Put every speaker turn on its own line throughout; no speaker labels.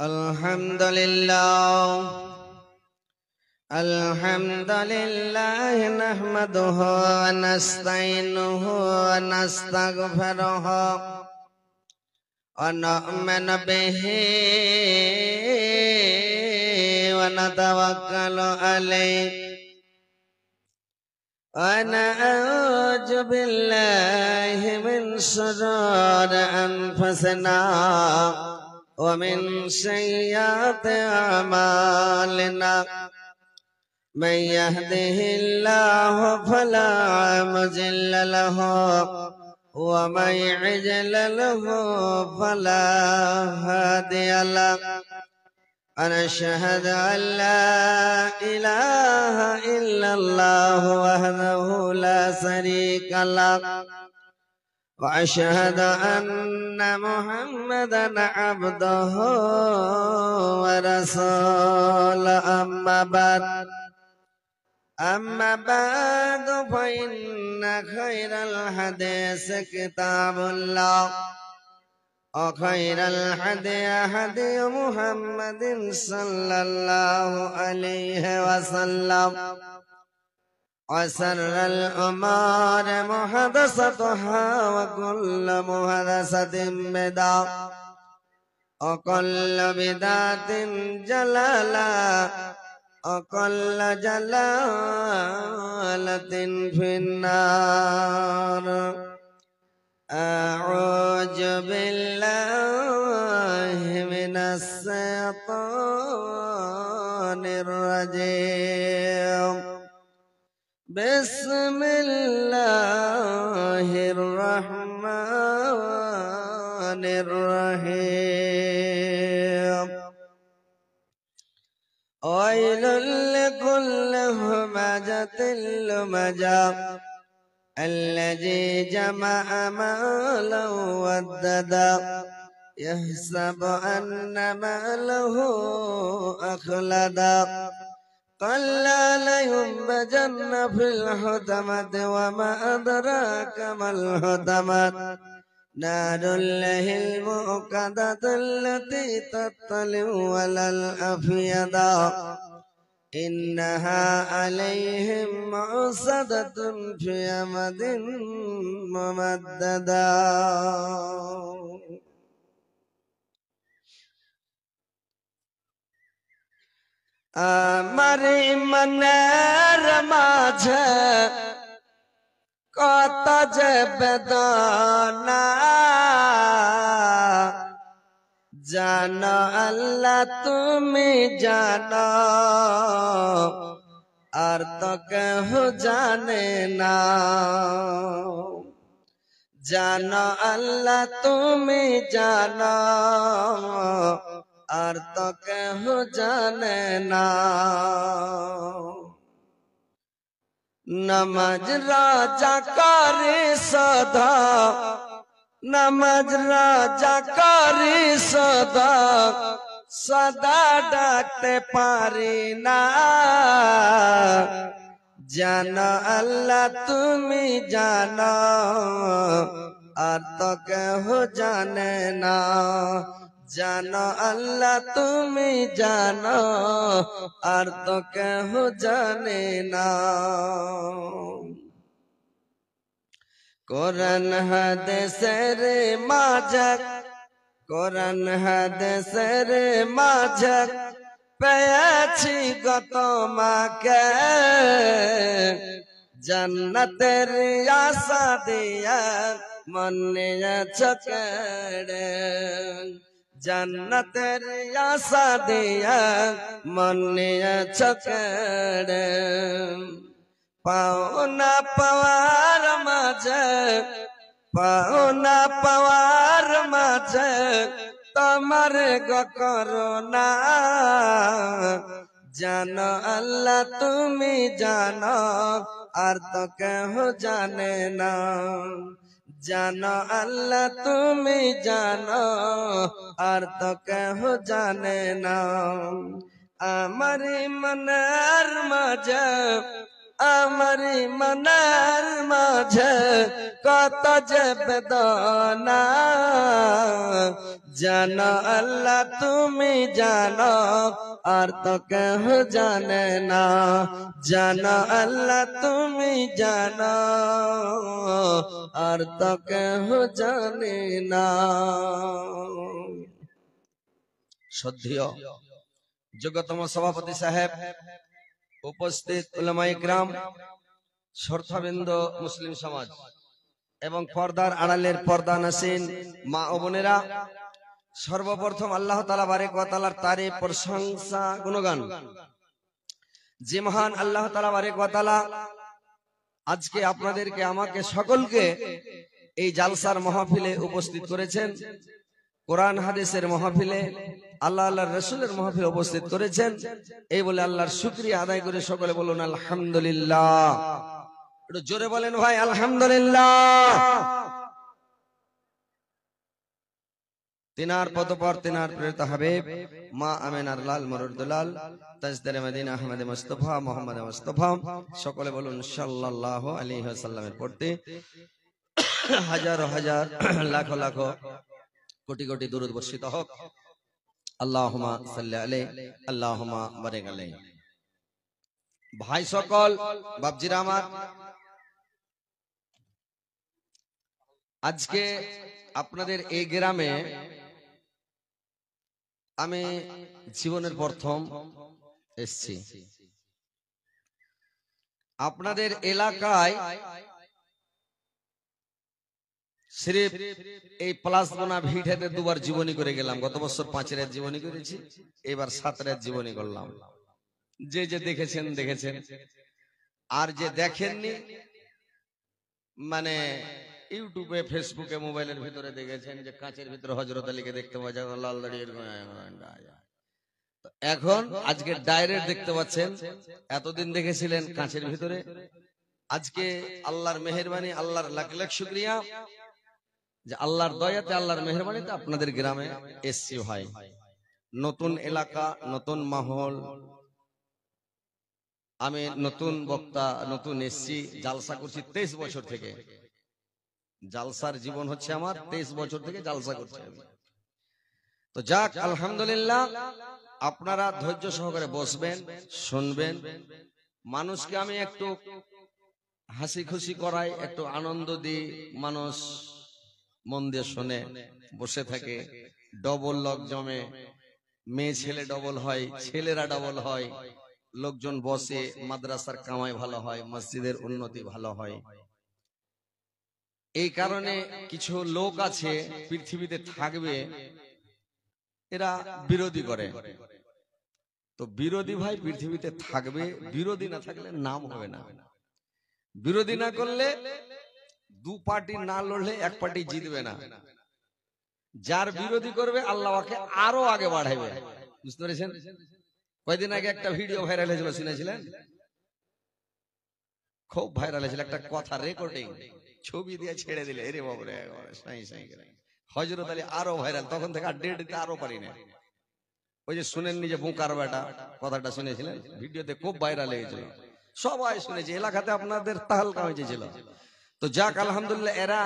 अल्हम्दुलिल्लाह नहमदुहु व नस्तईनुहु व नस्तगफिरुहु व नु'मिनु बिही व नतवक्कलु अलैहि व नऊज़ु बिल्लाहि मिन शुरूरि अनफुसिना ومن سيئات أعمالنا من يهده الله فلا مضل له ومن يضلل فلا هادي له ونشهد أن لا إله إلا الله وحده لا شريك له وأشهد أن محمدا عبده ورسوله أما بعد فإن خير الحديث كتاب الله وخير الهدي هدي محمد صلى الله عليه وسلم وشر الأمور محدثاتها وكل محدثة بدعة وكل بدعة ضلالة وكل ضلالة في النار. أعوذ بالله من الشيطان الرجيم. بسم الله الرحمن الرحيم. ويل لكل همزة لمزة الذي جمع مالا وعددا يحسب أن ماله أخلدا كلا لينبذن في الحطمة وما أدراك ما الحطمة نار الله الموقدة التي تطلع على الأفئدة إنها عليهم مؤصدة في أمد ممددة. আমার মনের মাঝে কত যে বেদনা জানো আল্লাহ তুমি জানো আর তো কেহ জানে না জানো আল্লাহ তুমি জানো আর তো কেহ জানে না নমাজ রাজা করে সদা নমাজ রাজা করে সদা সদা ডাকতে পারি না জানো আল্লাহ তুমি জানো আর তো কেহ জানে না জানো আল্লাহ তুমি জানো আর তো কেহ জানে না কোরআন হাদিসের মাঝে কোরআন হাদিসের মাঝে পেয়েছি গত মাকে জান্নাতের আশা দিয়া মনে চকেড়ে জান্নাতের আশা দিয়া মনে চকেড়ে পাওনা পাওয়ার মাঝে পাওনা পাওয়ার মাঝে তোমার করুণা জানো আল্লাহ তুমি জানো আর তো কেহ জানে না জানো আল্লাহ তুমি জানো আর তো কেহ জানে না আমার মনের মাঝে আমারি মনের মাঝে কত যে বেদনা জানো আল্লাহ তুমি জানো আর তো কেহ জানে না। জানো আল্লাহ তুমি জানো আর তো কেহ জানে না। শ্রদ্ধেয় যোগ্যতম সভাপতি সাহেব, উপস্থিত উলামায়ে কিরাম, শ্রোতাবৃন্দ, মুসলিম সমাজ এবং পর্দার আড়ালের পর্দানাসীন মা ও বোনেরা, সর্বপ্রথম আল্লাহ তাআলা বারেক ওয়া তাআলার তারিফ, প্রশংসা, গুণগান। যে মহান আল্লাহ তাআলা বারেক ওয়া তাআলা আজকে আপনাদেরকে, আমাকে, সকলকে এই জালসার মাহফিলে উপস্থিত করেছেন, কোরআন হাদিসের মাহফিলে, আল্লাহ আল্লাহর রাসূলের মাহফিলে উপস্থিত করেছেন, এই বলে আল্লাহর শুকরিয়া আদায় করে সকলে বলুন আলহামদুলিল্লাহ। একটু জোরে বলেন ভাই আলহামদুলিল্লাহ। তিনার পদপর তিনার প্রেরিত হাবিব মা আমিনার লাল মরুদুলাল তাজদারে মদিনা আহমদ মুস্তাফা মুহাম্মদ মুস্তাফা, সকলে বলুন সাল্লাল্লাহু আলাইহি ওয়াসাল্লামের প্রতি হাজার হাজার লাখ লাখ কোটি কোটি দুরূদ বর্ষিত হোক। আল্লাহুম্মা সাল্লি আলাইহি আল্লাহুম্মা বারিক আলাইহি। ভাই সকল, বাপজিরা আমার, আজকে আপনাদের এই গ্রামে আমি জীবনের প্রথম এসেছি। আপনাদের এলাকায় সিরিফ এই প্লাসবোনা ভিটেতে দুবার জীবনী করে গেলাম। গত বছর 5 রাত জীবনী করেছি, এবার 7 রাত জীবনী করলাম। যে যে দেখেছেন দেখেছেন, আর যে দেখেননি মানে ইউটিউবে, ফেসবুকে, মোবাইলের ভিতরে দেখেছেন যে কাঁচের ভিতরে হযরত আলীকে দেখতে পাওয়া যায়, লাল দাড়ির। এখন আজকে ডাইরেক্ট দেখতে পাচ্ছেন। এতদিন দেখেছিলেন কাঁচের ভিতরে, আজকে আল্লাহর মেহেরবানি, আল্লাহর লাখ লাখ শুকরিয়া যে আল্লাহর দয়াতে, আল্লাহর মেহেরবানিতে আপনাদের গ্রামে এসছি ভাই। নতুন এলাকা, নতুন মাহল, আমি নতুন বক্তা, নতুন এসছি। জালসা করছি 23 বছর থেকে। জালসার জীবন হচ্ছে আমার, 23 বছর থেকে জালসা করছি আমি। তো যাক, আলহামদুলিল্লাহ। আপনারা ধৈর্য সহকারে বসবেন, শুনবেন। মানুষকে আমি একটু হাসি খুশি করাই, একটু আনন্দ দিই, মানুষ মন দিয়ে শোনে, বসে থাকে। ডবল লোক জমে, মেয়ে ছেলে ডবল হয়, ছেলেরা ডবল হয়, লোকজন বসে, মাদ্রাসার কামাই ভালো হয়, মসজিদের উন্নতি ভালো হয়। এই কারণে কিছু লোক আছে পৃথিবীতে থাকবে, এরা বিরোধী করে। তো বিরোধী ভাই পৃথিবীতে থাকবে, বিরোধী না থাকলে নাম হবে না। বিরোধী না করলে, দু পার্টি না লড়লে এক পার্টি জিতবে না। যার বিরোধী করবে আল্লাহ ওকে আরো আগে বাড়াইবে। বুঝতে পেরেছেন? কয়েকদিন আগে একটা ভিডিও ভাইরাল হয়েছিল, শুনেছিলেন? খুব ভাইরাল হয়েছিল একটা কথা, রেকর্ডিং ছবি দিয়ে ছেড়ে দিলে, এরে বাবরে, সাই সাই করে হযরত আলী আরো ভাইরাল। তখন থেকে আর ডেট দিতে আরো পারি না। ওই যে শুনেননি যে বুকার বেটা কথাটা, শুনেছিলেন? ভিডিওতে খুব ভাইরাল হয়েছিল, সবাই শুনেছে, এলাকাতে আপনাদের তাহলকা হয়েছিল। তো যাক, আলহামদুলিল্লাহ, এরা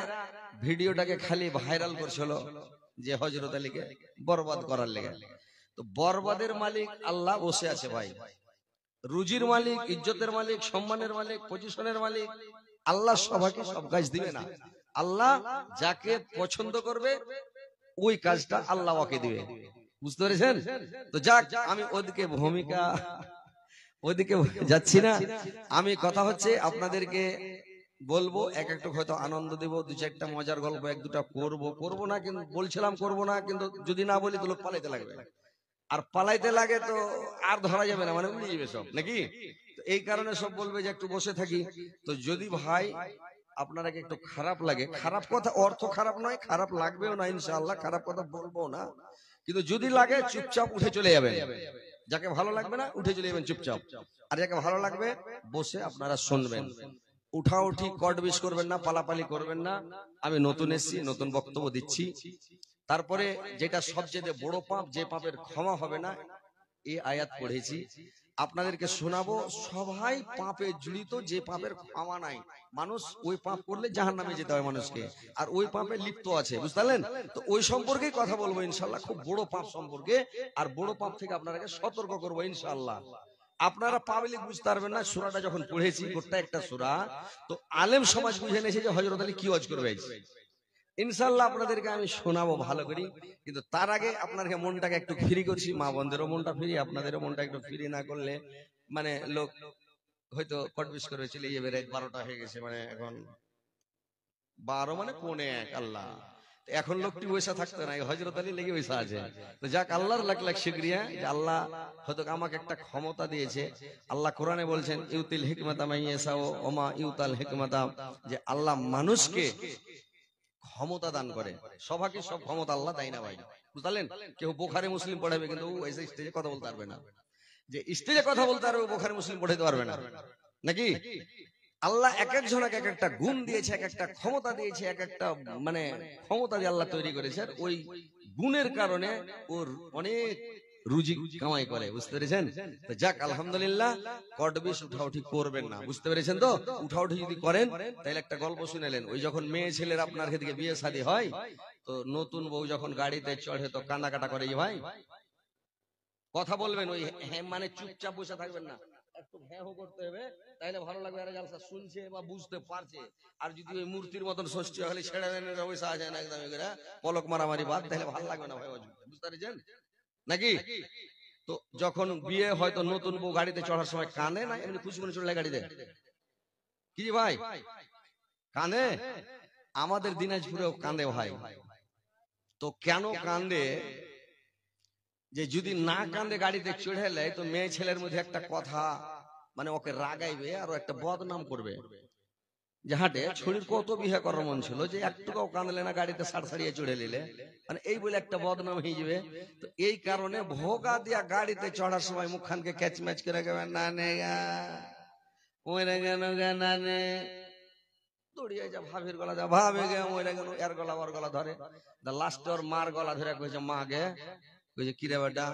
ভিডিওটাকে খালি ভাইরাল করছিল যে হযরত আলীকে বরবাদ করার লেগে। তো বরবাদের মালিক আল্লাহ বসে আছে ভাই। রুজির মালিক, ইজ্জতের মালিক, সম্মানের মালিক, পজিশনের মালিক আল্লাহ। সবাইকে সব কাজ দিবে না। আল্লাহ যাকে পছন্দ করবে ওই কাজটা আল্লাহ ওকে দিবে। বুঝতে পেরেছেন? তো যাক, আমি ওদিকে যাচ্ছি না। আমি কথা হচ্ছে আপনাদেরকে বলবো, এক একটু হয়তো আনন্দ দেব, দু চারটা মজার গল্প এক দুটা করবো না, কিন্তু বলছিলাম করবো না, কিন্তু যদি না বলি তো লোক পালাইতে লাগবে, আর পালাইতে লাগে তো আর ধরা যাবে না, মানে উড়ে যাবে সব নাকি। এই কারণে সব বলবে যে একটু বসে থাকি। তো যদি ভাই আপনারা একটু খারাপ লাগে, খারাপ কথা অর্থ খারাপ নয়, খারাপ লাগবেও না ইনশাআল্লাহ, খারাপ কথা বলবো না, কিন্তু যদি লাগে চুপচাপ উঠে চলে যাবেন। যাকে ভালো লাগবে না উঠে চলে যাবেন চুপচাপ, আর যাকে ভালো লাগবে বসে আপনারা শুনবেন। উঠাউঠি কটবিশ করবেন না, পালাপালি করবেন না। আমি নতুন এসেছি, নতুন বক্তব্য দিচ্ছি। তারপরে যেটা সবচেয়ে বড় পাপ, যে পাপের ক্ষমা হবে না, এই আয়াত পড়েছি। আপনাদেরকে শোনাবো। সবাই পাপে জড়িত, যে পাপের ক্ষমা নাই। মানুষ ওই পাপ করলে জাহান্নামে যেতে হয় মানুষকে, আর ওই পাপে লিপ্ত আছে, বুঝতে পারলেন? তো ওই সম্পর্কেই কথা বলবো ইনশাল্লাহ, খুব বড় পাপ সম্পর্কে। আর বড় পাপ থেকে আপনাদেরকে সতর্ক করবো ইনশাল্লাহ। আপনারা পাবলিক বুঝতে পারবেন না। সূরাটা যখন পড়েছি, গোটা একটা সূরা, তো আলেম সমাজ বুঝে নিয়েছে যে হযরত আলী কি ওয়াজ করবে। ইনশাল্লাহ আপনাদেরকে আমি শোনাবো ভালো করি, কিন্তু তার আগে আপনাদের মনটাকে একটু ফ্রি করছি। মা বোনদেরও মনটা ফ্রি, আপনাদেরও মনটা একটু ফ্রি না করলে মানে লোক হয়তো কটবিশ করে চলে যাবে। রাত 12টা হয়ে গেছে, মানে এখন 12 মানে 12:45। আল্লাহ, এখন লোকটি বসে থাকতে নাই, হযরত আলী লেগে বসে আছে। তো যাক, আল্লাহর লাখ লাখ শুকরিয়া যে আল্লাহ হয়তো আমাকে একটা ক্ষমতা দিয়েছে। আল্লাহ কোরআনে বলছেন ইউতিল হিকমাতা মাইয়াশা ওয়া মা ইউতাল হিকমাতা, যে আল্লাহ মানুষকে ক্ষমতা দান করে। সবাইকে সব ক্ষমতা আল্লাহ দেয় না ভাই, বুঝলেন? কেউ বুখারী মুসলিম পড়াবে, কিন্তু ও এসে স্টেজে কথা বলতে পারবে না। যে স্টেজে কথা বলতে পারবে, বুখারী মুসলিম পড়াইতে পারবে না, নাকি? আল্লাহ এক একজনকে এক একটা গুণ দিয়েছে, এক একটা ক্ষমতা দিয়েছে, এক একটা মানে ক্ষমতা দিয়ে আল্লাহ তৈরি করেছে। আর ওই গুণের কারণে ওর অনেক রুজি কামাই করে, বুঝতে পেরেছেন? তো যাক, আলহামদুলিল্লাহ। কটবিশ উঠাউঠি করবেন না, বুঝতে পেরেছেন তো? উঠাউঠি যদি করেন তাহলে একটা গল্প শুনেলেন। ওই যখন মেয়ে ছেলের আপনার দিকে বিয়ে শাদী হয়, তো নতুন বউ যখন গাড়িতে চড়ে তো কান্নাকাটা করে, ভাই কথা বলবেন, ওই হ্যাঁ মানে চুপচাপ বসে থাকবেন না, একটু হ্যাঁ হো করতে হবে, তাহলে ভালো লাগবে। আর জালসা শুনছে বা বুঝতে পারছে। আর যদি ওই মূর্তির মতন ষষ্ঠী হলে ছেড়ে দেন, পয়সা আছে না একদম পলক মারামারি বাদ, তাহলে ভালো লাগবে না ভাই, বুঝতে পেরেছেন নাকি? তো যখন বিয়ে হয়তো নতুন বউ গাড়িতে চড়ার সময় কানে না, এমনি খুশি মনে চড়লে গাড়িতে, কি ভাই কানে? আমাদের দিনাজপুরেও কান্দে ভাই। তো কেন কান্দে? যে যদি না কান্দে গাড়িতে চড়ে নেয়, তো মেয়ে ছেলের মধ্যে একটা কথা মানে ওকে রাগাইবে আর একটা বদনাম করবে। যে হাটে ছড়ির কত বিয়ে করার মন ছিল, যে একটুকাও কাঁদলে না, গাড়িতে সার সারিয়ে চড়ে নিলে, মানে এই বলে একটা বদনাম হয়ে যাবে। তো এই কারণে ভোগা দিয়া গাড়িতে চড়ার সময় মুখখানকে ক্যাচ ম্যাচ করে গেবে, না নে গা ওইরা কেন গা না নে, দৌড়িয়ে যা ভাবির গলা, যা ভাবে গে ওইরা কেন, এর গলা ওর গলা ধরে। লাস্ট ওর মার গলা ধরে কইছে, মা গে, কইছে কিরে বেটা,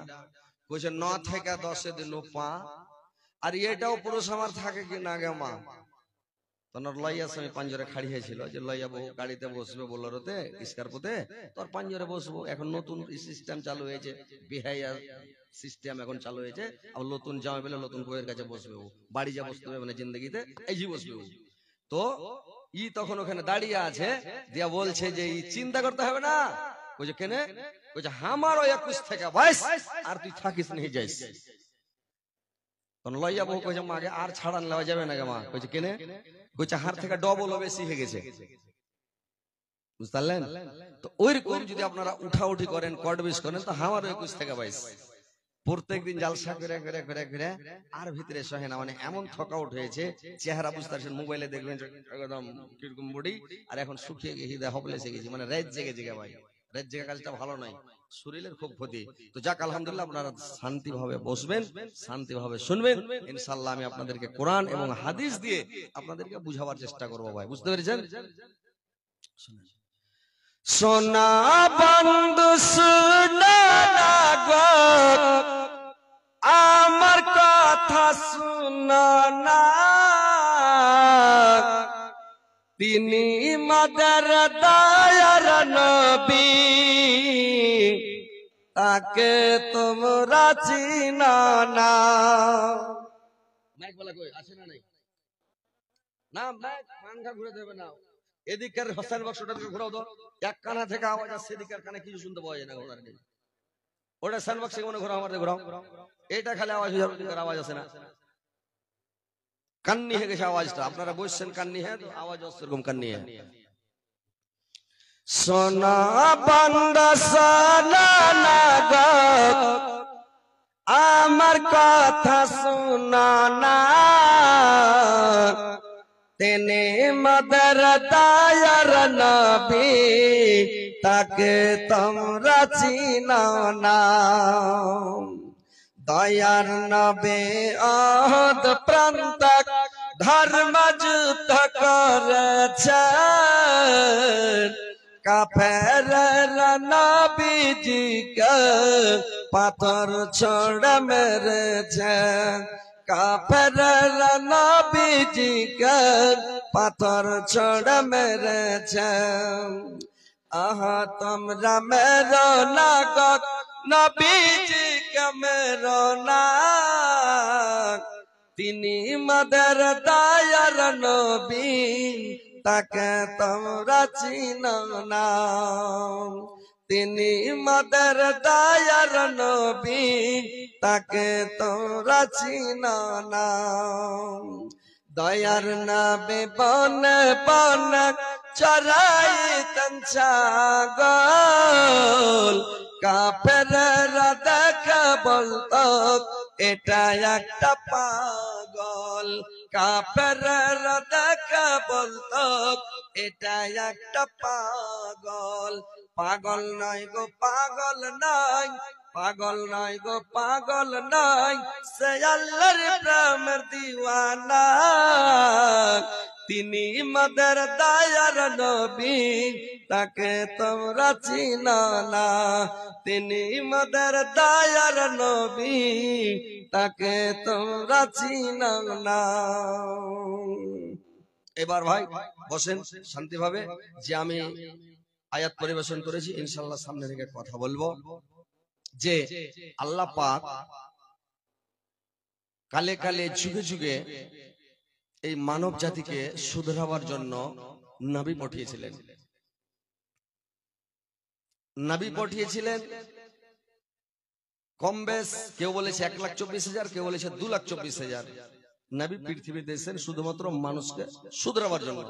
কইছে 9 থেকে 10 দিন পা। আর এটাও পুরুষ আমার থাকে কি না গে মা? তোর লইয়া সঙ্গে পাঞ্জরে খাড়ি হয়েছিল, যে লইয়া বহু গাড়িতে বসবে বোলেরোতে স্করপিওতে, তোর পাঞ্জরে বসবো। এখন নতুন সিস্টেম চালু হয়েছে, বিহাইয়া সিস্টেম এখন চালু হয়েছে। আর নতুন জামাই পেলে নতুন বউয়ের কাছে বসবে, বাড়ি যা বসতে হবে মানে জিন্দগিতে এই যে বসবে। তো ই তখন ওখানে দাঁড়িয়ে আছে, দিয়া বলছে যে ই চিন্তা করতে হবে না। কইছে কেনে? কইছে আমারও 21 থেকে 22, আর তুই থাকিস নিয়ে যাইস। তখন লইয়া বউ কইছে, মাকে আর ছাড়ান নেওয়া যাবে না গে মা? কইছে কেনে? কইছে হার থেকে ডবল বেশি হয়ে গেছে, বুঝতে পারলেন? তো ওইরকম যদি আপনারা উঠাউঠি করেন, কটবিশ করেন, তো আমারও 21 থেকে 22 প্রত্যেকদিন জালসা করে করে করে করে আর ভিতরে সহে না, মানে এমন থকাউট হয়েছে, চেহারা বুঝতে পারছেন, মোবাইলে দেখবেন একদম কিরকম বডি, আর এখন শুকিয়ে গিয়ে হৃদয় হপলেসে গেছি, মানে রাত জেগে জেগে ভাই, রাত জেগে কাজটা ভালো নয়, শরীরের খুব ক্ষতি। তো যাক, আলহামদুলিল্লাহ, আপনারা শান্তি ভাবে বসবেন, শান্তি ভাবে শুনবেন। ইনশাআল্লাহ আমি আপনাদেরকে কোরআন এবং হাদিস দিয়ে আপনাদেরকে বুঝাবার চেষ্টা করবো ভাই, বুঝতে পেরেছেন? সোনা বন্ধু সোনা গো, আমার কথা শুনো না, তিনি মাদার দয়ার নবী, তাকে তোমরা চিনো না। মাইক বলা কই আছে না? নাই না, মাইক পাঙ্খা ঘুরে দেবে না। এদিকের হোসেন বক্সটা থেকে ঘোরাও তো, এক কানা থেকে আওয়াজ আসছে, এদিকের কানে কিছু শুনতে পাওয়া যায় না ঘোরার নেই। ওটা হোসেন বক্সে মনে ঘোরাও, আমার ঘোরাও, এটা খালি আওয়াজ হয়ে যাবে, আওয়াজ আসে না, কান্নি হয়ে গেছে আওয়াজটা। আপনারা বসছেন কান্নি হ্যাঁ, আওয়াজ আসছে এরকম কান্নি হ্যাঁ। সোনা বান্দা সোনা না গো, আমার কথা শুনো না, তিনি মাদার দয়ার নবী, তাকে তোমরা চিনো না। দয়ার নবী অহদ প্রান্তক ধর্ম যুদ্ধ করেছেন, কাফেররা নবীজিকে পাথর ছড়ে মেরেছে, কাফেররা নবীজিকে পাথর ছড়ে মেরেছে। আহা তোমরা মেরো না গো নবীজিকে মেরো না, তিনি মাদের দয়ার নবী, তাকে তোমরা চিনো না। তিনি মাদের দয়ার নবী, তাকে তোমরা চিনো না। দয়ার নবী বনে বনে চরাইতেন ছাগল, কাফেররা দেখে বলতো এটা একটা পাগল, কাফেররা দেখে বলতো এটা একটা পাগল। পাগল নয় গো পাগল নয়, পাগল নয় গো পাগল নয়, সে আল্লাহর প্রেমের দিওয়ানা। তিনি মাদের দয়ার নবী, তাকে তোমরা চিনো না। তিনি মাদের দয়ার নবী, তাকে তোমরা চিনো না। এবার ভাই বসেন শান্তিভাবে, যে আমি আয়াত পরিবেশন করেছি ইনশাআল্লাহ সামনে থেকে কথা বলবো। যে আল্লাহ পাক কালে কালে যুগে যুগে এই মানব জাতিকে শুধরাবার জন্য নবী পাঠিয়েছিলেন। নবী পাঠিয়েছিলেন কম বেশ, কেউ বলেছে 1,24,000, কেউ বলেছে 2,24,000 নবী পৃথিবীতে এসেছেন শুধুমাত্র মানুষকে শুধরাবার জন্য,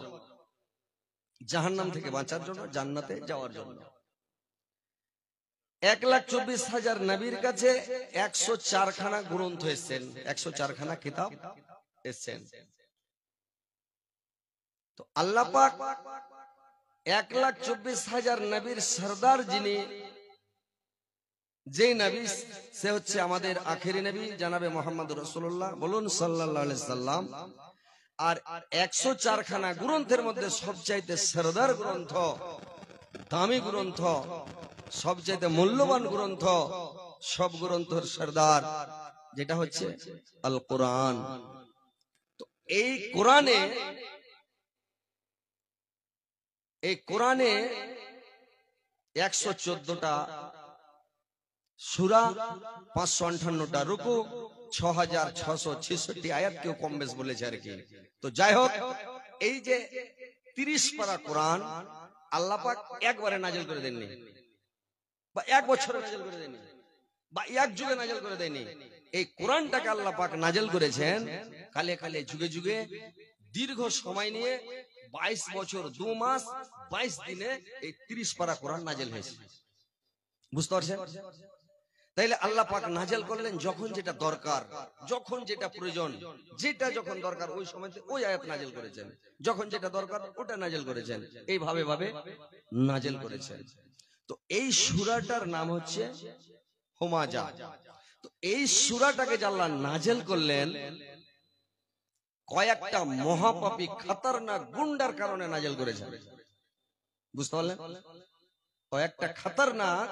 জাহান্নাম থেকে বাঁচার জন্য, জান্নাতে যাওয়ার জন্য। 1,24,000 নবীর কাছে 104 খানা গ্রন্থ এসেছেন, 104 খানা কিতাব এসেছেন। তো আল্লাহ পাক 1,24,000 নবীর সরদার যিনি, যেই নবী, সে হচ্ছে আমাদের আখেরি নবী জনাবে মুহাম্মদ রাসূলুল্লাহ, বলুন সাল্লাল্লাহু আলাইহি সাল্লাম। আর 104 খানা গ্রন্থের মধ্যে সবচাইতে সরদার গ্রন্থ, দামি গ্রন্থ, সবচাইতে মূল্যবান গ্রন্থ, সব গ্রন্থের সরদার, যেটা হচ্ছে আল কোরআন। তো এই কোরআনে 114টা সূরা, 558টা রুকু, 6,666 আয়াত, কেউ কম বেশ বলেছে আর কি। তো যাই হোক, এই যে 30 পারা কোরআন আল্লাহ পাক একবারে নাযিল করে দেননি, বা এক বছরে নাযিল করে দেননি, বা এক যুগে নাযিল করে দেননি। এই কোরআনটাকে আল্লাহ পাক নাযিল করেছেন কালে কালে যুগে যুগে, দীর্ঘ সময় নিয়ে 22 বছর 2 মাস 22 দিনে এই 30 পারা কোরআন নাযিল হয়েছে। বুঝতে পারছেন? তাইলে আল্লাহ পাক নাযিল করলেন যখন যেটা দরকার, যখন যেটা প্রয়োজন, যেটা যখন দরকার ওই সময় ওই আয়াত নাযিল করেছেন, যখন যেটা দরকার ওটা নাযিল করেছেন, এইভাবে ভাবে নাযিল করেছেন। তো এই সূরাটার নাম হচ্ছে হুমাজা। তো এই সূরাটাকে আল্লাহ নাযিল করলেন কয়েকটা মহাপাপী খতরনাক গুন্ডার কারণে নাযিল করেছেন। বুঝতে পারলেন? কয়েকটা খতরনাক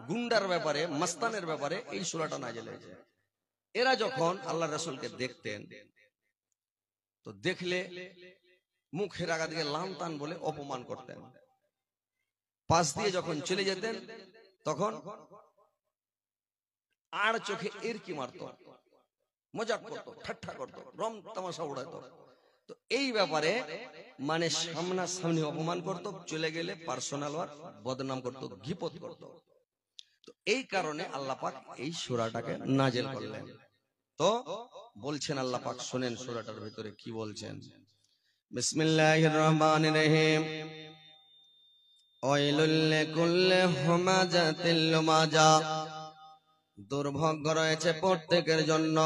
গুন্ডার ব্যাপারে, মস্তানের ব্যাপারে এই সূরাটা নাযিল হয়েছে। এরা যখন আল্লাহ রাসূলকে দেখতেন, তো দেখলে মুখের আগা দিকে লাম টান বলে অপমান করতেন। পাশ দিয়ে যখন চলে যেতেন তখন আর চোখে এরকি মারত, মজাক করত, ঠাট্টা করত, রম তামাশা উড়াতো। তো এই ব্যাপারে মানে সামনাসামনি অপমান করত, চলে গেলে পার্সোনাল ওয়ার বদনাম করত, গীপত করত। তো এই কারণে আল্লাহ পাক এই সূরাটাকে নাযিল করলেন। তো বলছেন আল্লাহ পাক, শুনেন সূরাটার ভিতরে কি বলছেন। বিসমিল্লাহির রহমানির রহিম। ওয়াইলুল লিকুল্লি হুমাজাতিল লুমাজা। দুর্ভোগ রয়েছে প্রত্যেকের জন্য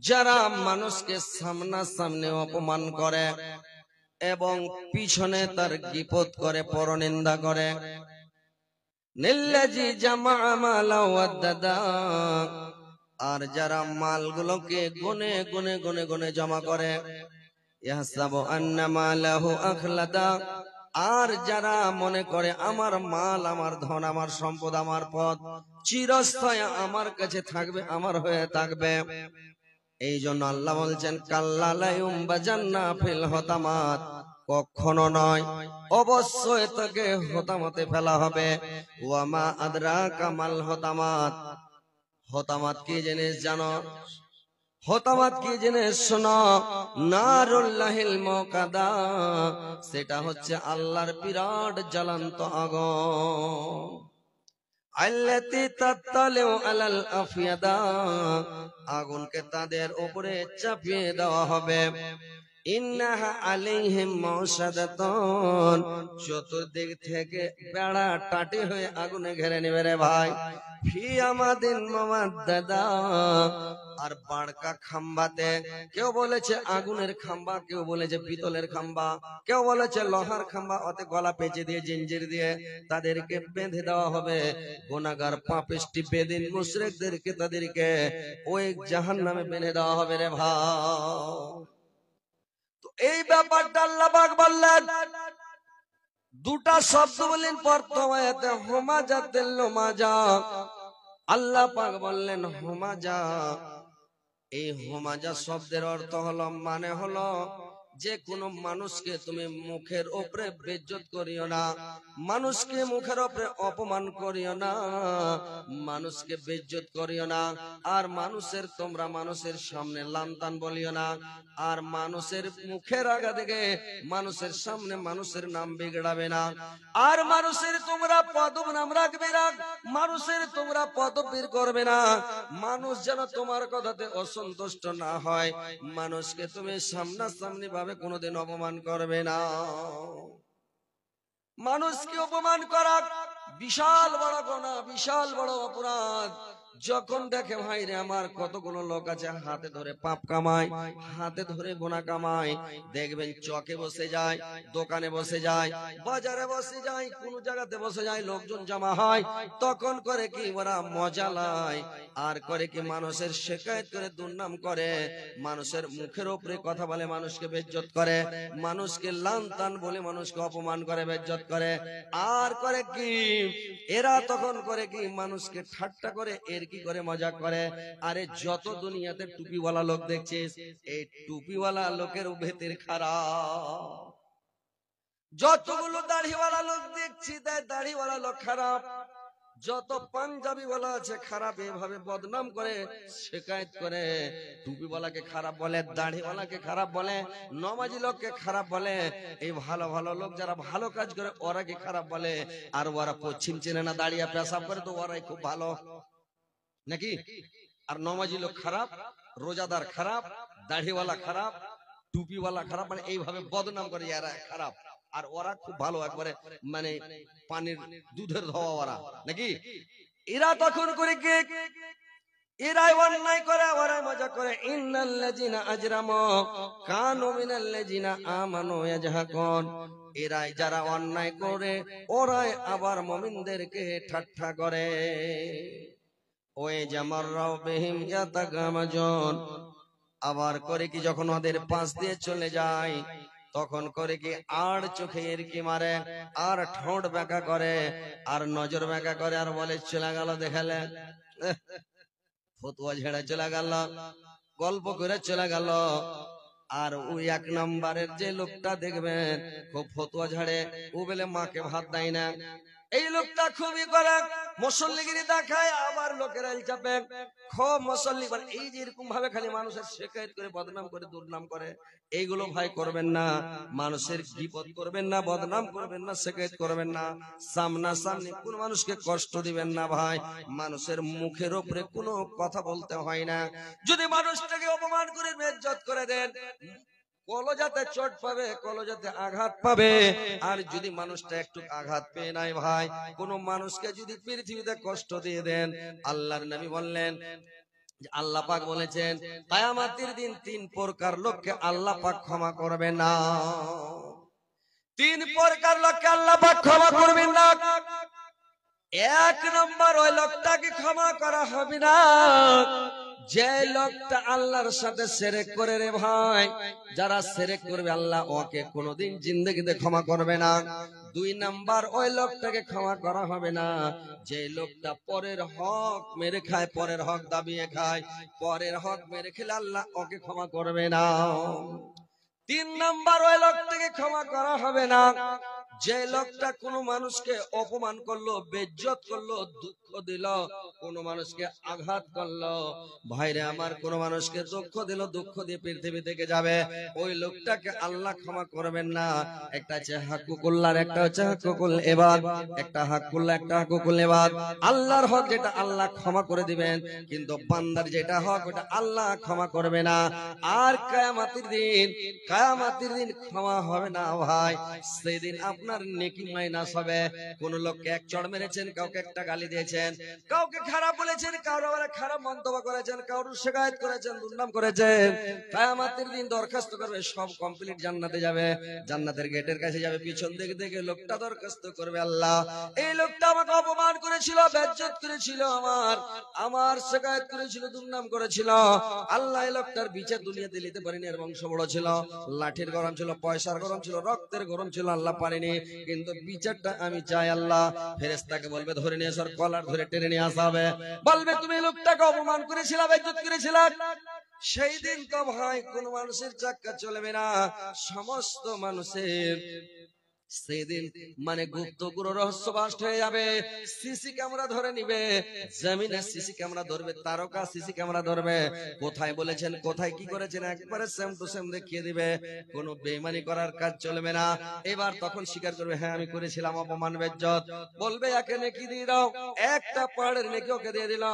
যারা মানুষকে সামনাসামনি অপমান করে এবং পিছনে তার গীপত করে, পরনিন্দা করে। নিল্লাজি জামা মালা ওয়াদাদা। আর যারা মালগুলোকে গুনে গুনে গুনে গুনে জমা করে, ইয়াহসাবু আন্না মালাহু আখলাদা। আর যারা মনে করে আমার মাল, আমার ধন, আমার সম্পদ, আমার পদ চিরস্থায়ী আমার কাছে থাকবে, আমার হয়ে থাকবে, এই জন্য আল্লাহ বলছেন কাল্লা লা ইউমবাজান্না ফিল হতামাত, কখনো নয়, অবশ্যই তাকে হতামতে ফেলা হবে। ওয়া মা আদরাকা মাল হতামাত, হতামাত কি জিনিস জানো? হতামাত কি জিনিস শোনো, নারুল্লাহিল মুকাদা, সেটা হচ্ছে আল্লাহর বিরাট জ্বলন্ত আগুন। আল্লাতী তাত্তালিউ আলাল আফিয়াদা, আগুনকে তাদের উপরে চাপিয়ে দেওয়া হবে। ইন্নাহা আলাইহিম মুসাদাতুন, চতুর্দিক থেকে বেড়া টাটি হয়ে আগুনে ঘিরে নেবে রে ভাই। ফি আমাদিন মুমাদ্দাদা, আর বাড়কা খাম্বাতে, কেউ বলেছে আগুনের খাম্বা, কেউ বলেছে পিতলের খাম্বা, কেউ বলেছে লোহার খাম্বা, ওতে গলা পেঁচে দিয়ে জিঞ্জির দিয়ে তাদেরকে বেঁধে দেওয়া হবে। গুনাহগার পাপিষ্টি বেদিন মুশরিকদেরকে তাদেরকে ওই জাহান্নামে বেঁধে দেওয়া হবে রে ভাই। তো এই ব্যাপারটা আল্লাহ পাক বললেন, দুটা শব্দ বললেন প্রথম আয়াতে হুমাজাতিল লুমাজা, আল্লাহ পাক বললেন হুমাজা। এই হুমাজা শব্দের অর্থ হলো, মানে হলো যে কোনো মানুষকে তুমি মুখের উপরে বেইজ্জত করিও না, মানুষকে মুখের উপরে অপমান করিও না, মানুষকে বেইজ্জত করিও না, আর তোমরা মানুষের সামনে লান্তান বলিও না, আর মানুষের মুখের আগা থেকে মানুষের সামনে মানুষের নাম বিগড়াবে না, আর মানুষের তোমরা পদব নাম রাখবে না, মানুষের তোমরা পদবীর করবে না, মানুষ যেন তোমার কথাতে অসন্তুষ্ট না হয়, মানুষকে তুমি সামনাসামনি ভাবে কোনোদিন অপমান করবে না। মানুষকে অপমান করা বিশাল বড় গুনাহ, বিশাল বড় অপরাধ। যখন দেখে ভাই রে আমার কতগুলো লোক আছে হাতে ধরে পাপ কামায়, হাতে ধরে গুনাহ কামায়, দেখবেন চকে বসে যায়, দোকানে বসে যায়, বাজারে বসে যায়, কোন জায়গাতে বসে যায়, লোকজন জমা হয়, তখন করে কি ওরা মজা লয়, আর করে কি মানুষের শিকায়ত করে, দুর্নাম করে, মানুষের মুখের উপরে কথা বলে, মানুষকে বেইজ্জত করে, মানুষকে লানতান বলে মানুষকে অপমান করে, বেইজ্জত করে, আর করে কি এরা তখন করে কি মানুষকে ঠাট্টা করে, এর কি করে মজা করে। আরে যত দুনিয়াতে টুপিওয়ালা লোক দেখছিস, এই টুপিওয়ালা লোকের ভেতর খারাপ, যতগুলো দাড়িওয়ালা লোক দেখছি দাড়িওয়ালা লোক খারাপ, যত পাঞ্জাবিওয়ালা আছে খারাপ, এভাবে বদনাম করে, শিকায়ত করে, টুপিওয়ালাকে খারাপ বলে, দাড়িওয়ালাকে খারাপ বলে, নমাজি লোককে খারাপ বলে, এই ভালো ভালো লোক যারা ভালো কাজ করে ওরা কি খারাপ বলে, আর ওরা পশ্চিম চেনে না, দাঁড়িয়ে পেশাব করে, তো ওরাই খুব ভালো নাকি? আর নমাজি লোক খারাপ, রোজাদার খারাপ, দাড়িওয়ালা খারাপ, টুপিওয়ালা খারাপ, মানে এইভাবে বদনাম করে এরা খারাপ, আর ওরা খুব ভালো, একবারে মানে পানির দুধের ধোয়া ওরা নাকি? এরা তখন করে কি এরাই অন্যায় করে, ওরাই মজা করে। ইন্নাল্লাযিনা আজরামু কানু মিনাল্লাযিনা আমানু ইয়াজহাকুন, এরাই যারা অন্যায় করে ওরাই আবার মুমিনদেরকে ঠাট্টা করে। ওই জামাররাও বিহিম ইয়াতাগামাজুন, আবার করে কি যখন ওদের পাশ দিয়ে চলে যায় তখন করে কি আর চোখে এর কি মারে, আর ঠোঁট বেঁকা করে, আর নজর বেঁকা করে, আর বলে চলে গেল দেখালে, ফতুয়া ঝেড়ে চলে গেল, গল্প করে চলে গেল। আর ওই এক নম্বরের যে লোকটা দেখবেন খুব ফতুয়া ঝাড়ে, ও বলে মাকে ভাত দেয় না, এই লোকটা খুবই করে মুসল্লিগিরি দেখায়, আবার লোকেরা চাপে খুব মুসল্লি, এই যে এরকম ভাবে খালি মানুষের শিকায়ত করে, বদনাম করে, দুর্নাম করে, এইগুলো ভাই করবেন না। মানুষের গীবত করবেন না, বদনাম করবেন না, শিকায়ত করবেন না, সামনাসামনি কোন মানুষকে কষ্ট দিবেন না ভাই, মানুষের মুখের উপরে কোনো কথা বলতে হয় না। যদি মানুষটাকে অপমান করে বেইজ্জত করে দেন, কলজাতে চোট পাবে, কলজাতে আঘাত পাবে, আর যদি মানুষটা একটু আঘাত পেয়ে নাই ভাই, কোন মানুষকে যদি পৃথিবীতে কষ্ট দিয়ে দেন, আল্লাহর নবী বললেন, আল্লাহ পাক বলেছেন কিয়ামতের দিন তিন প্রকার লোককে আল্লাহ পাক ক্ষমা করবে না। তিন প্রকার লোককে আল্লাহ পাক ক্ষমা করবেন না। এক নম্বর, ওই লোকটাকে ক্ষমা করা হবে না যে লোকটা আল্লাহর সাথে শিরক করে রে ভাই, যারা শিরক করবে আল্লাহ ওকে কোনোদিন জিন্দেগিতে ক্ষমা করবে না। 2 নাম্বার, ওই লোকটাকে ক্ষমা করা হবে না যে লোকটা পরের হক মেরে খায়, পরের হক দাবিয়ে খায়, পরের হক মেরে খেলে আল্লাহ ওকে ক্ষমা করবে না। 3 নাম্বার, ওই লোকটাকে ক্ষমা করা হবে না যে লোকটা কোনো মানুষকে অপমান করলো, বেইজ্জত করলো, দুঃখ দিল, কোনো মানুষকে আঘাত করলো। ভাইরে আমার, কোনো মানুষকে দুঃখ দিল, দুঃখ দিয়ে পৃথিবী থেকে যাবে, ওই লোকটাকে আল্লাহ ক্ষমা করবেন না। একটা হচ্ছে হাকুকুল্লাহ, একটা হচ্ছে হাকুকুল ইবাদ, একটা হাকুল্লাহ, একটা হাকুকুল ইবাদ। আল্লাহর হক যেটা আল্লাহ ক্ষমা করে দিবেন, কিন্তু বান্দার যেটা হক ওটা আল্লাহ ক্ষমা করবে না। আর কিয়ামতের দিন ক্ষমা হবে না ভাই। সেদিন আপনার নেকি মাইনাস হবে। কোন লোককে এক চড় মেরেছেন, কাউকে একটা গালি দিয়েছেন, কাউকে খারাপ বলেছেন, কারোর খারাপ মন্তব্য করেছেন, কারোর শিকায়ত করেছেন, দুর্নাম করেছেন, কিয়ামতের দিন দরখাস্ত করবে, সব কমপ্লিট, জান্নাতে যাবে, জান্নাতের গেটের কাছে যাবে, পিছন দিকে দেখে লোকটা দরখাস্ত করবে, আল্লাহ এই লোকটা আমাকে অপমান করেছিল, বেইজ্জত করেছিল, আমার শিকায়ত করেছিল, দুর্নাম করেছিল, আল্লাহ এই লোকটার বিচার দুনিয়াতে নিতে পারেনি। এর বংশ বড় ছিল, লাঠির গরম ছিল, পয়সার গরম ছিল, রক্তের গরম ছিল, আল্লাহ পারেনি, কিন্তু বিচারটা আমি চাই আল্লাহ। ফেরেশতাকে বলবে ধরে নিয়ে এসো, কলার ধরে টেনে নিয়ে আসা হবে, বলবে তুমি লোকটাকে অপমান করেছিলা, বেইজ্জত করেছিলা। সেই দিন তো ভাই কোন মানুষের চাক্কা চলবে না, সমস্ত মানুষের সেদিন মানে গুপ্ত গুরু রহস্য বাস্ট হয়ে যাবে। সিসি ক্যামেরা ধরে নিবে, জমিনে সিসি ক্যামেরা ধরবে, তারকা সিসি ক্যামেরা ধরবে, কোথায় বলেছেন, কোথায় কি করেছেন, একবারে সেম টু সেম দেখিয়ে দিবে। কোনো বেঈমানি করার কাজ চলবে না। এবার তখন স্বীকার করবে, হ্যাঁ আমি করেছিলাম অপমান বেইজ্জত। বলবে একে নেকি দিয়ে দাও, একটা পাহাড়ের নেকি ওকে দিয়ে দিল।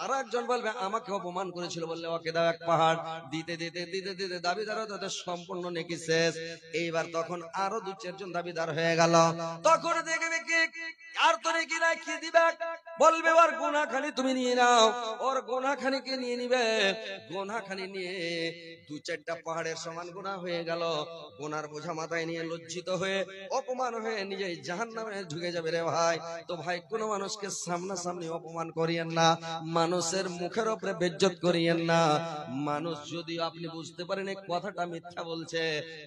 আর একজন বলবে আমাকে অপমান করেছিল, বললে ওকে দাও 1 পাহাড়। দিতে দিতে দিতে দিতে দাবিদার তাদের সম্পূর্ণ নেকি শেষ। এইবার তখন আরো 2-4 জন দাবিদার হয়ে গেল। তখন দেখবে কি আর তো নেকি রাখিয়ে দিবে, বলবে ওর গুনাহখানি তুমি নিয়ে নাও, ওর গুনাহখানিকে নিয়ে নিবে। গুনাহখানি নিয়ে 2-4টা পাহাড়ের সমান গুনাহ হয়ে গেল। গুনার বোঝা মাথায় নিয়ে লজ্জিত হয়ে, অপমান হয়ে নিজেই জাহান্নামে ঢুকে যাবে রে ভাই। তো ভাই কোন মানুষকে সামনাসামনি অপমান করিয়েন না, মানুষের মুখের উপরে বেইজ্জত করিয়েন না। মানুষ যদি আপনি বুঝতে পারেন এই কথাটা মিথ্যা বলছে,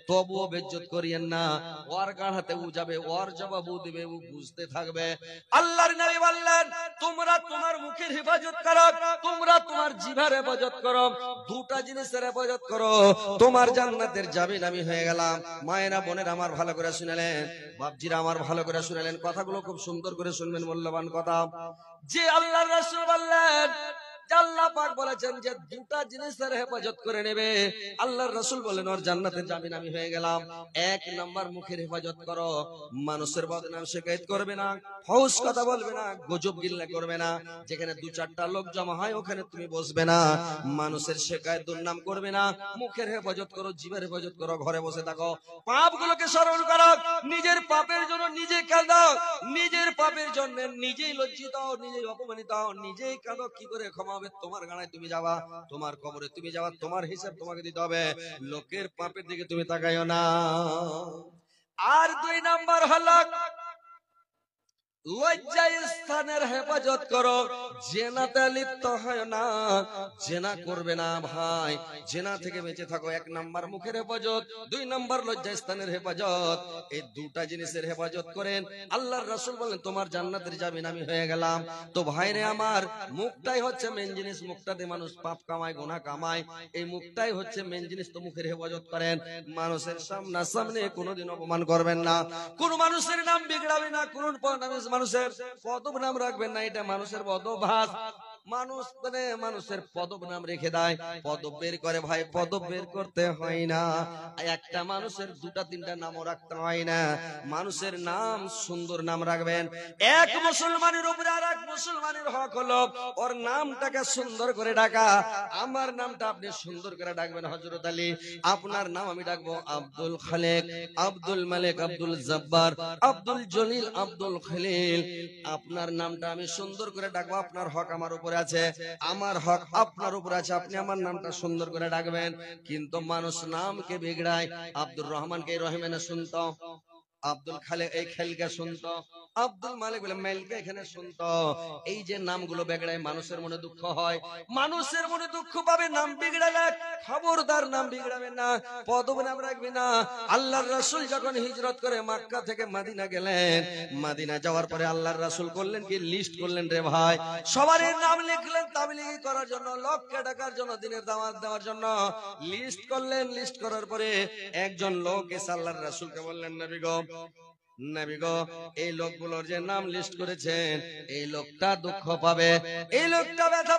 তবুও বেইজ্জত করিয়েন না। ওর গাড়াতে ও যাবে, ওর জবাব ও দিবে, ও বুঝতে থাকবে। আল্লাহর নবী বললেন তোমরা তোমার মুখের হেফাজত করো, তোমরা তোমার জিহ্বার হেফাজত করো, 2টা জিনিসের হেফাজত করো, তোমার জান্নাতের জামিন আমি হয়ে গেলাম। মায়েরা বোনেরা আমার ভালো করে শুনলেন, বাপজিরা আমার ভালো করে শুনলেন, কথাগুলো খুব সুন্দর করে শুনবেন, মূল্যবান কথা। যে আল্লাহর রাসূল বললেন, আল্লাহ পাক বলেছেন যে 2টা জিনিসের হেফাজত করে নেবে। আল্লাহর রাসূল বলেন ওর জান্নাতের জামিন আমি হয়ে গেলাম। 1 নাম্বার মুখের হেফাজত করো, মানুষের বদনাম শিকায়ত করবে না, ফাউস কথা বলবে না, গজব গিল্লা করবে না। যেখানে 2-4টা লোক জমা হয় ওখানে তুমি বসবে না। মানুষের শিকায়ত দুর্নাম করবে না। মুখের হেফাজত করো, জিহ্বার হেফাজত করো, ঘরে বসে থাকো, পাপগুলোকে স্মরণ করো, নিজের পাপের জন্য নিজে কাঁদো, নিজের পাপের জন্য নিজেই লজ্জিত হও, নিজেই অপমানিত হও, নিজেই কাঁদো। কি করে ক্ষমা হবে? তোমার গাড়ায় তুমি যাবা, তোমার কবরে তুমি যাবা, তোমার হিসাব তোমাকে দিতে হবে। লোকের পাপের দিকে তুমি তাকাইও না। আর 2 নাম্বার হলো লজ্জা স্থানের হেফাজত করো, জেনাতে লিপ্ত হয় না, জেনা করবে না ভাই, জেনা থেকে বেঁচে থাকো। 1 নাম্বার মুখের হেফাজত, 2 নাম্বার লজ্জা স্থানের হেফাজত। এই 2টা জিনিসের হেফাজত করেন। আল্লাহর রাসূল বলেন তোমার জান্নাতের জামিন আমি হয়ে গেলাম। তো ভাইরে আমার, মুখটাই হচ্ছে মেন জিনিস, মুখটাতে মানুষ পাপ কামায়, গুনাহ কামায়, এই মুখটাই হচ্ছে মেন জিনিস। তো মুখের হেফাজত করেন, মানুষের সামনে কোনোদিন অপমান করবেন না, কোন মানুষের নাম বিগড়াবে না, কোন মানুষের পদব নাম রাখবেন না, এটা মানুষের বদভ্যাস। মানুষ মানে মানুষের পদব নাম রেখে দেয়, পদব বের করে ভাই, পদব বের করতে হয় না। একটা মানুষের 2-3টা নামও রাখতে হয় না। মানুষের নাম সুন্দর নাম রাখবেন। এক মুসলমানের উপরে আর এক মুসলমানের হক হলো ওর নামটাকে সুন্দর করে ডাকা। আমার নামটা আপনি সুন্দর করে ডাকবেন হযরত আলী, আপনার নাম আমি ডাকবো আব্দুল খালেক, আব্দুল মালিক, আব্দুল জব্বার, আব্দুল জলিল, আব্দুল খলিল। আপনার নামটা আমি সুন্দর করে ডাকবো, আপনার হক আমার উপরে আছে, আমার হক আপনার উপরে আছে, আপনি আমার নামটা সুন্দর করে ডাকবেন। কিন্তু মানুষ নামকে বিগড়ায়, আব্দুর রহমানকে রহিমানে শুনতো, আব্দুল খালেক এই খেলকে শুনতো, আব্দুল মালিক বলে মেলকে এখানে শুনতো। এই যে নামগুলো বেগড়ায় মানুষের মনে দুঃখ হয়, মানুষের মনে দুঃখ পাবে নাম বিগড়ালে। খবরদার নাম বিগড়াবে না, পদনাম রাখবে না। আল্লাহর রাসূল যখন হিজরত করে মক্কা থেকে মদিনা গেলেন, মদিনা যাওয়ার পরে আল্লাহর রাসূল করলেন কি, লিস্ট করলেন রে ভাই, সবার নাম লিখলেন তাবলীগ করার জন্য, লক্ষ্যে টাকার জন্য, দিনের দাওয়াত দেওয়ার জন্য লিস্ট করলেন। লিস্ট করার পরে একজন লোক এসে আল্লাহর রাসূলকে বললেন, নবী গো, নবী গো, এই লোকগুলোর যে নাম লিস্ট করেছেন, এই লোকটা দুঃখ পাবে, এই লোকটা ব্যথা